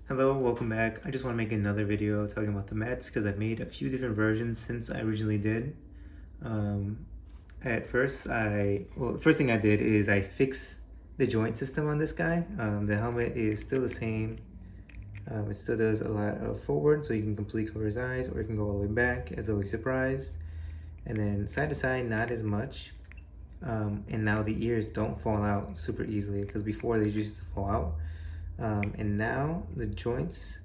Hello, welcome back. I just want to make another video talking about the Mets because I've made a few different versions since I originally did. Um, at first, the first thing I did is I fixed the joint system on this guy. The helmet is still the same. It still does a lot of forward, so you can completely cover his eyes, or you can go all the way back as always surprised. And then side to side, not as much. And now the ears don't fall out super easily because before they used to fall out. And now the joints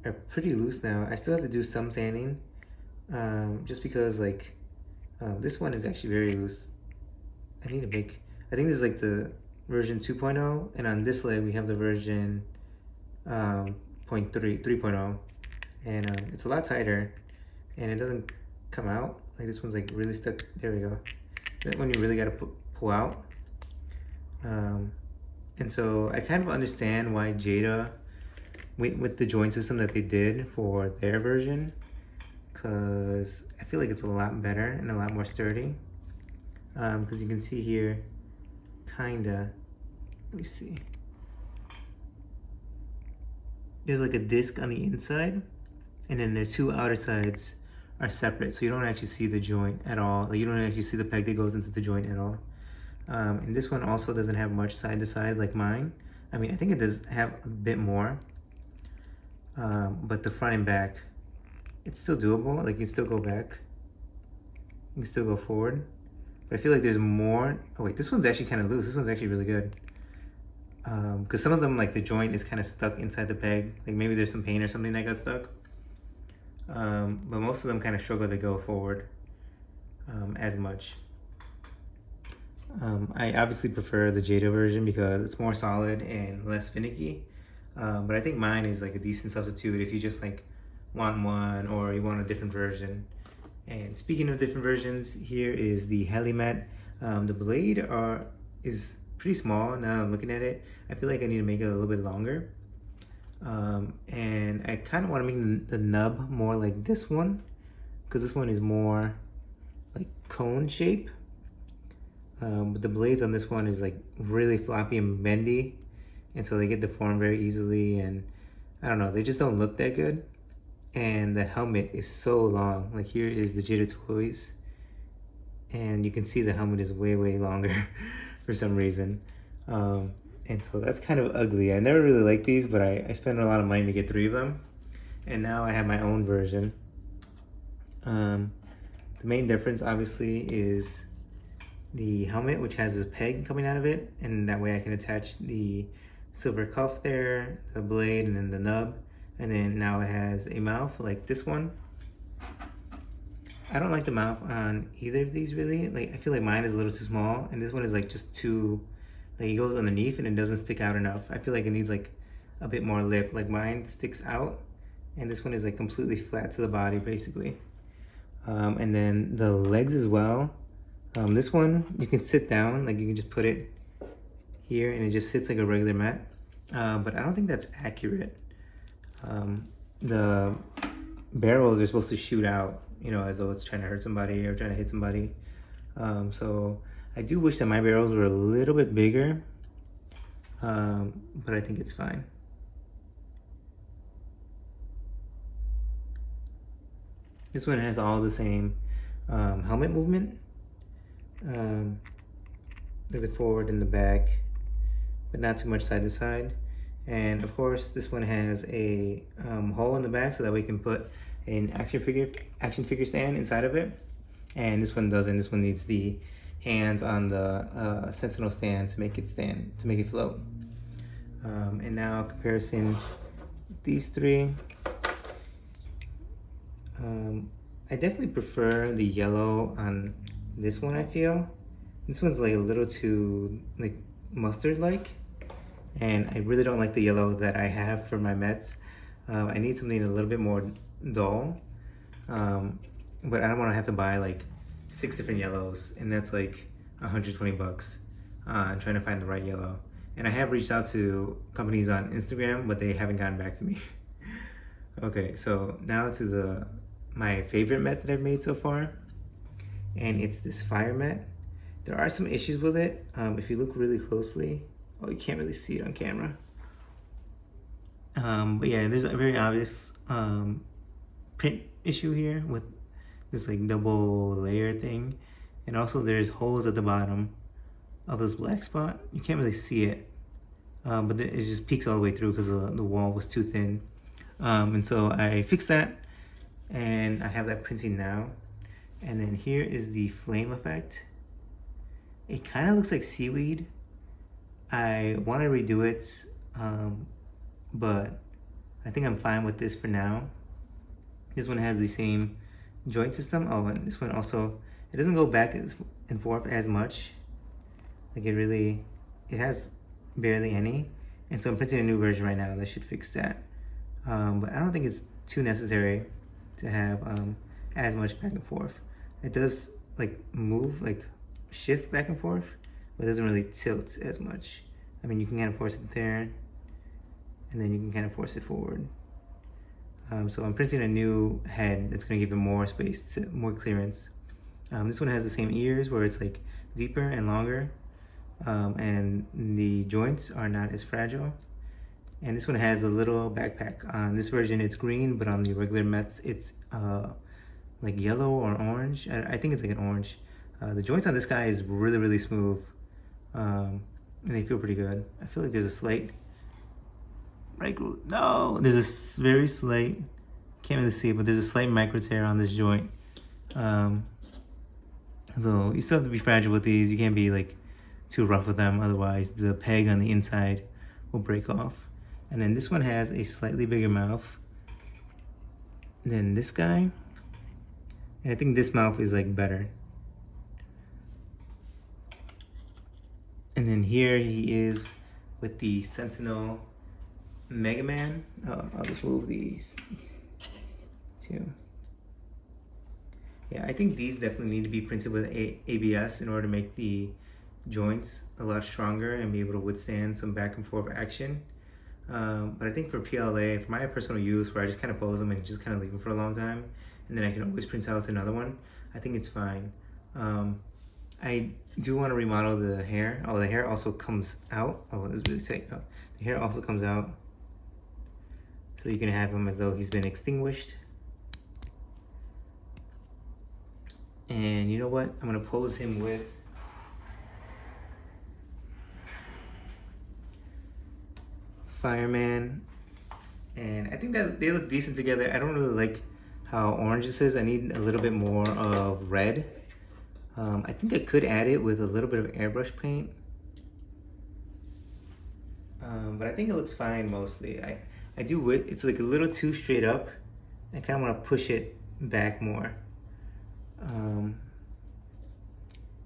are pretty loose now. I still have to do some sanding, just because this one is actually very loose. I need to make, I think this is like the version 2.0, and on this leg we have the version 3.0, and it's a lot tighter, and it doesn't come out. Like this one's like really stuck. There we go. That one you really gotta pull out. And so I kind of understand why Jada went with the joint system that they did for their version, because I feel like it's a lot better and a lot more sturdy. Because you can see here, kinda, let me see. There's like a disc on the inside, and then their two outer sides are separate, so you don't actually see the joint at all. Like you don't actually see the peg that goes into the joint at all. And this one also doesn't have much side to side like mine. I mean, I think it does have a bit more, but the front and back, it's still doable. Like you can still go back, you can still go forward, but I feel like there's more. Oh wait, this one's actually kind of loose. This one's actually really good. Because some of them, like the joint is kind of stuck inside the peg. Like maybe there's some paint or something that got stuck. But most of them kind of struggle to go forward as much. I obviously prefer the Jada version because it's more solid and less finicky. But I think mine is like a decent substitute if you just like want one or you want a different version. And speaking of different versions, here is the Helimat. The blade is pretty small now I'm looking at it. I feel like I need to make it a little bit longer. And I kind of want to make the nub more like this one, because this one is more like cone shape. But the blades on this one is like really floppy and bendy, and so they get deformed very easily, and I don't know, they just don't look that good. And the helmet is so long. Like here is the Jada Toys, and you can see the helmet is way longer for some reason. And so that's kind of ugly. I never really liked these, but I spent a lot of money to get 3 of them, and now I have my own version. The main difference obviously is the helmet, which has a peg coming out of it, and that way I can attach the silver cuff there, the blade, and then the nub. And then now it has a mouth like this one. I don't like the mouth on either of these really. Like I feel like mine is a little too small, and this one is like just too, like it goes underneath and it doesn't stick out enough. I feel like it needs like a bit more lip. Like mine sticks out, and this one is like completely flat to the body basically. And then the legs as well. This one, you can sit down, like you can just put it here and it just sits like a regular mat. But I don't think that's accurate. The barrels are supposed to shoot out, you know, as though it's trying to hurt somebody or trying to hit somebody. So I do wish that my barrels were a little bit bigger, but I think it's fine. This one has all the same helmet movement. The forward and the back, but not too much side to side. And of course this one has a hole in the back so that we can put an action figure stand inside of it, and this one doesn't. This one needs the hands on the sentinel stand to make it float. And now comparison, these 3, I definitely prefer the yellow on this one. I feel this one's like a little too like mustard like, and I really don't like the yellow that I have for my Mets. I need something a little bit more dull, but I don't want to have to buy like 6 different yellows, and that's like 120 bucks trying to find the right yellow. And I have reached out to companies on Instagram, but they haven't gotten back to me. Okay, so now to my favorite Met that I've made so far, and it's this fire mat. There are some issues with it. If you look really closely, oh, you can't really see it on camera. But yeah, there's a very obvious print issue here with this like double layer thing. And also there's holes at the bottom of this black spot. You can't really see it, but it just peeks all the way through because the wall was too thin. And so I fixed that, and I have that printing now. And then here is the flame effect. It kind of looks like seaweed. I want to redo it, but I think I'm fine with this for now. This one has the same joint system. Oh, and this one also, it doesn't go back and forth as much. Like it has barely any. And so I'm printing a new version right now that should fix that. But I don't think it's too necessary to have as much back and forth. It does like move, like shift back and forth, but it doesn't really tilt as much. I mean, you can kind of force it there, and then you can kind of force it forward. So I'm printing a new head that's gonna give it more space, more clearance. This one has the same ears where it's like deeper and longer, and the joints are not as fragile. And this one has a little backpack. On this version it's green, but on the regular Mets it's like yellow or orange. I think it's like an orange. The joints on this guy is really, really smooth, and they feel pretty good. I feel like there's a slight, there's a very slight, can't really see it, but there's a slight micro tear on this joint. So you still have to be fragile with these. You can't be like too rough with them, otherwise the peg on the inside will break off. And then this one has a slightly bigger mouth than this guy. And I think this mouth is like better. And then here he is with the Sentinel Megaman. I'll just move these two. Yeah, I think these definitely need to be printed with ABS in order to make the joints a lot stronger and be able to withstand some back and forth action. But I think for PLA, for my personal use, where I just kind of pose them and just kind of leave them for a long time, and then I can always print out another one, I think it's fine. I do want to remodel the hair. Oh, the hair also comes out. Oh, this is really tight. Oh, the hair also comes out. So you can have him as though he's been extinguished. And you know what? I'm gonna pose him with Fireman. And I think that they look decent together. I don't really like how orange this is. I need a little bit more of red. I think I could add it with a little bit of airbrush paint. But I think it looks fine mostly. I do, it's like a little too straight up. I kind of want to push it back more.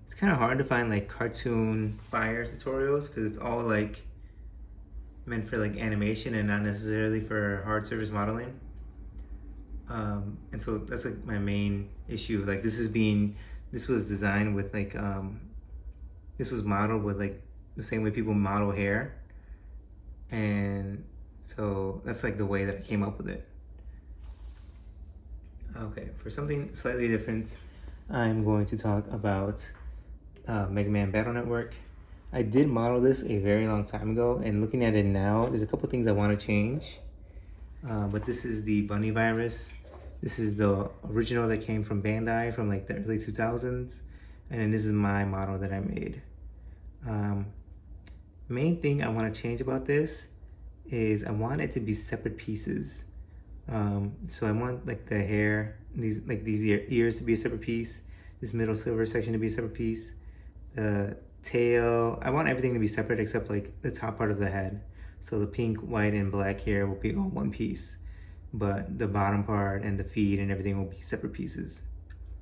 It's kind of hard to find like cartoon fire tutorials because it's all like meant for like animation and not necessarily for hard surface modeling. And so that's like my main issue. Like this was designed with like, this was modeled with like the same way people model hair. And so that's like the way that I came up with it. Okay, for something slightly different, I'm going to talk about Megaman Battle Network. I did model this a very long time ago, and looking at it now, there's a couple things I want to change. But this is the bunny virus. This is the original that came from Bandai from like the early 2000s. And then this is my model that I made. Main thing I want to change about this is I want it to be separate pieces. So I want like the hair, these ears to be a separate piece, this middle silver section to be a separate piece, the tail, I want everything to be separate except like the top part of the head. So the pink, white, and black hair will be all one piece, but the bottom part and the feet and everything will be separate pieces.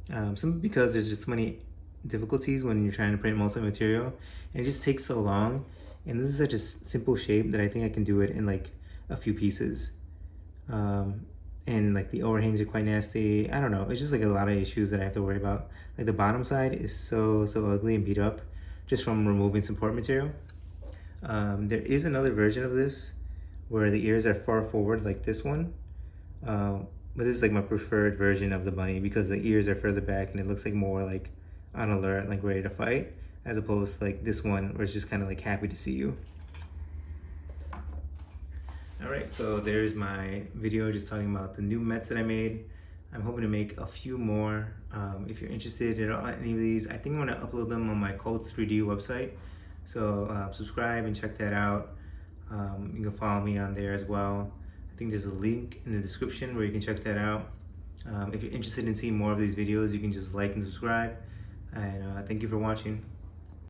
Because there's just so many difficulties when you're trying to print multi-material, and it just takes so long. And this is such a simple shape that I think I can do it in like a few pieces. And like the overhangs are quite nasty. I don't know, it's just like a lot of issues that I have to worry about. Like the bottom side is so ugly and beat up just from removing support material. There is another version of this where the ears are far forward like this one. But this is like my preferred version of the bunny because the ears are further back and it looks like more like on alert, like ready to fight, as opposed to like this one where it's just kind of like happy to see you. All right, so there's my video just talking about the new Mets that I made. I'm hoping to make a few more. If you're interested in any of these, I think I'm gonna upload them on my Colts 3D website. So subscribe and check that out. You can follow me on there as well. I think there's a link in the description where you can check that out. If you're interested in seeing more of these videos, you can just like and subscribe. And thank you for watching.